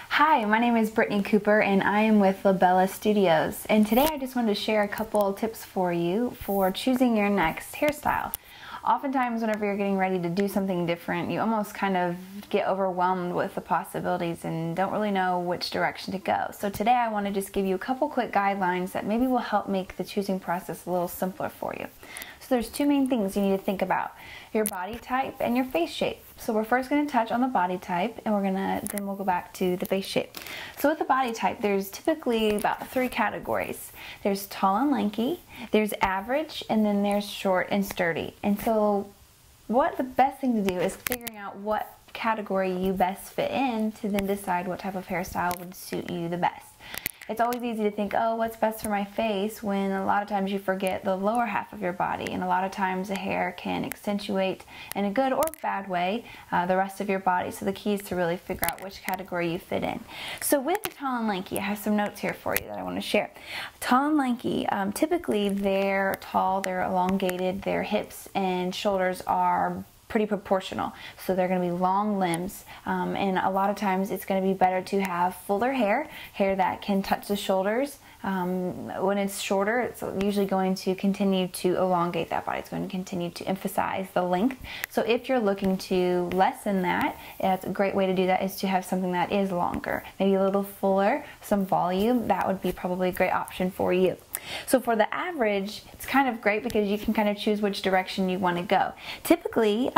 Hi, my name is Brittany Cooper and I am with Labella Studios, and today I just wanted to share a couple tips for you for choosing your next hairstyle. Oftentimes whenever you're getting ready to do something different, you almost kind of get overwhelmed with the possibilities and don't really know which direction to go. So today I want to just give you a couple quick guidelines that maybe will help make the choosing process a little simpler for you. So there's two main things you need to think about: your body type and your face shape. So we're first going to touch on the body type, and then we'll go back to the face shape. So with the body type, there's typically about three categories. There's tall and lanky, there's average, and then there's short and sturdy. And so what the best thing to do is figuring out what category you best fit in to then decide what type of hairstyle would suit you the best. It's always easy to think, oh, what's best for my face, when a lot of times you forget the lower half of your body, and a lot of times the hair can accentuate in a good or bad way the rest of your body. So the key is to really figure out which category you fit in. So with the tall and lanky, I have some notes here for you that I want to share. Tall and lanky, typically they're tall, they're elongated, their hips and shoulders are pretty proportional, so they're going to be long limbs, and a lot of times it's going to be better to have fuller hair that can touch the shoulders. When it's shorter, it's usually going to continue to elongate that body. It's going to continue to emphasize the length. So if you're looking to lessen that, a great way to do that is to have something that is longer, maybe a little fuller, some volume. That would be probably a great option for you. So for the average, it's kind of great because you can kind of choose which direction you want to go. Typically,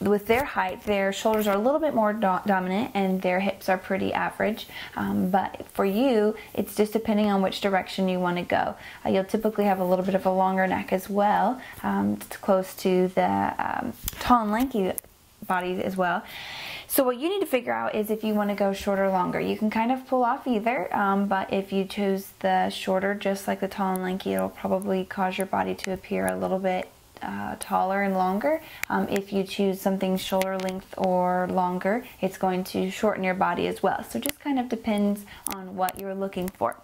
with their height, their shoulders are a little bit more dominant and their hips are pretty average. But for you, it's just depending on which direction you want to go. You'll typically have a little bit of a longer neck as well. It's close to the tall and lanky body as well. So what you need to figure out is if you want to go shorter or longer. You can kind of pull off either, but if you choose the shorter, just like the tall and lanky, it'll probably cause your body to appear a little bit taller and longer. If you choose something shoulder length or longer, it's going to shorten your body as well. So it just kind of depends on what you're looking for.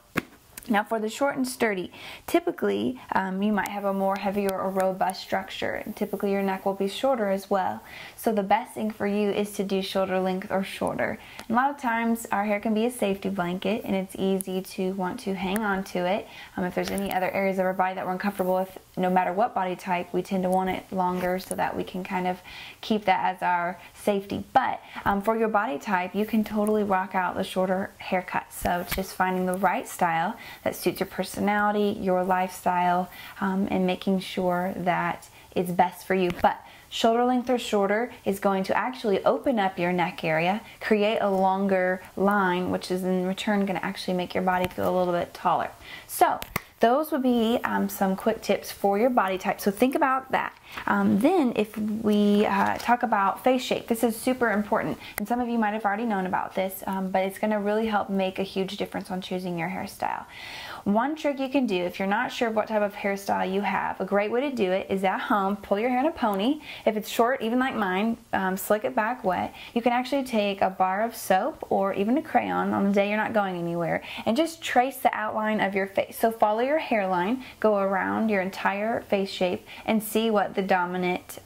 Now for the short and sturdy, typically you might have a more heavier or robust structure, and typically your neck will be shorter as well. So the best thing for you is to do shoulder length or shorter. And a lot of times our hair can be a safety blanket, and it's easy to want to hang on to it. If there's any other areas of our body that we're uncomfortable with, no matter what body type, we tend to want it longer so that we can kind of keep that as our safety. But for your body type, you can totally rock out the shorter haircut. So it's just finding the right style that suits your personality, your lifestyle, and making sure that it's best for you. But shoulder length or shorter is going to actually open up your neck area, create a longer line, which is in return going to actually make your body feel a little bit taller. So those would be some quick tips for your body type. So think about that. Then if we talk about face shape, this is super important. And some of you might have already known about this, but it's going to really help make a huge difference on choosing your hairstyle. One trick you can do if you're not sure what type of hairstyle you have, a great way to do it is at home, pull your hair in a pony. If it's short, even like mine, slick it back wet. You can actually take a bar of soap or even a crayon on the day you're not going anywhere and just trace the outline of your face. So follow your hairline, go around your entire face shape and see what the dominant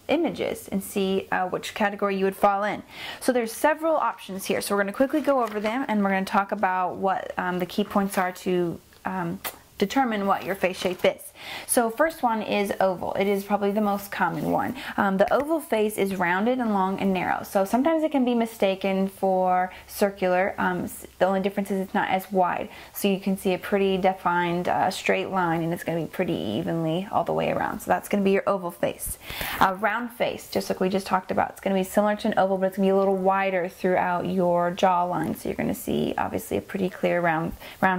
images and see which category you would fall in. So there's several options here. So we're going to quickly go over them, and we're going to talk about what the key points are to determine what your face shape is. So first one is oval. It is probably the most common one. The oval face is rounded and long and narrow. So sometimes it can be mistaken for circular. The only difference is it's not as wide. So you can see a pretty defined straight line, and it's going to be pretty evenly all the way around. So that's going to be your oval face. Round face, just like we just talked about, it's going to be similar to an oval, but it's going to be a little wider throughout your jawline. So you're going to see obviously a pretty clear round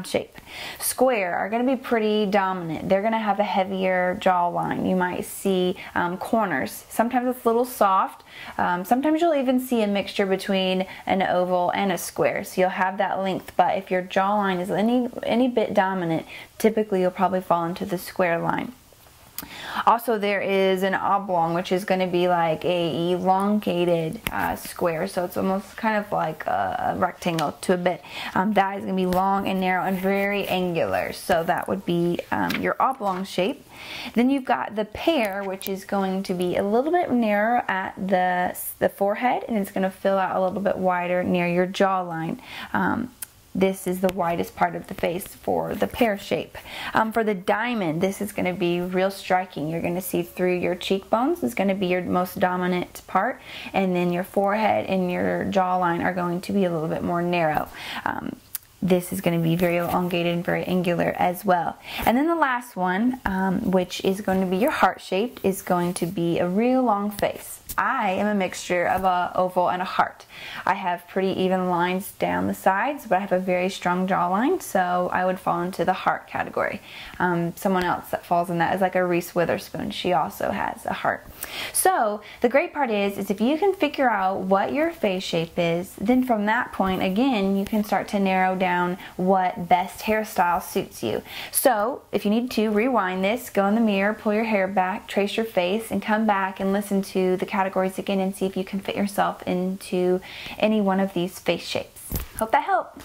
shape. Square are going to be pretty dominant. They're going to have a heavier jawline. You might see corners. Sometimes it's a little soft. Sometimes you'll even see a mixture between an oval and a square. So you'll have that length, but if your jawline is any bit dominant, typically you'll probably fall into the square line. Also, there is an oblong, which is going to be like a elongated square, so it's almost kind of like a rectangle to a bit. That is going to be long and narrow and very angular, so that would be your oblong shape. Then you've got the pear, which is going to be a little bit narrower at the forehead, and it's going to fill out a little bit wider near your jawline. This is the widest part of the face for the pear shape. For the diamond, this is going to be real striking. You're going to see through your cheekbones. It's going to be your most dominant part, and then your forehead and your jawline are going to be a little bit more narrow. This is going to be very elongated and very angular as well. And then the last one, which is going to be your heart shaped, is going to be a real long face. I am a mixture of a oval and a heart. I have pretty even lines down the sides, but I have a very strong jawline, so I would fall into the heart category. Someone else that falls in that is like a Reese Witherspoon. She also has a heart. So the great part is if you can figure out what your face shape is, then from that point, again, you can start to narrow down what best hairstyle suits you. So if you need to, rewind this, go in the mirror, pull your hair back, trace your face, and come back and listen to the categories again and see if you can fit yourself into any one of these face shapes. Hope that helped.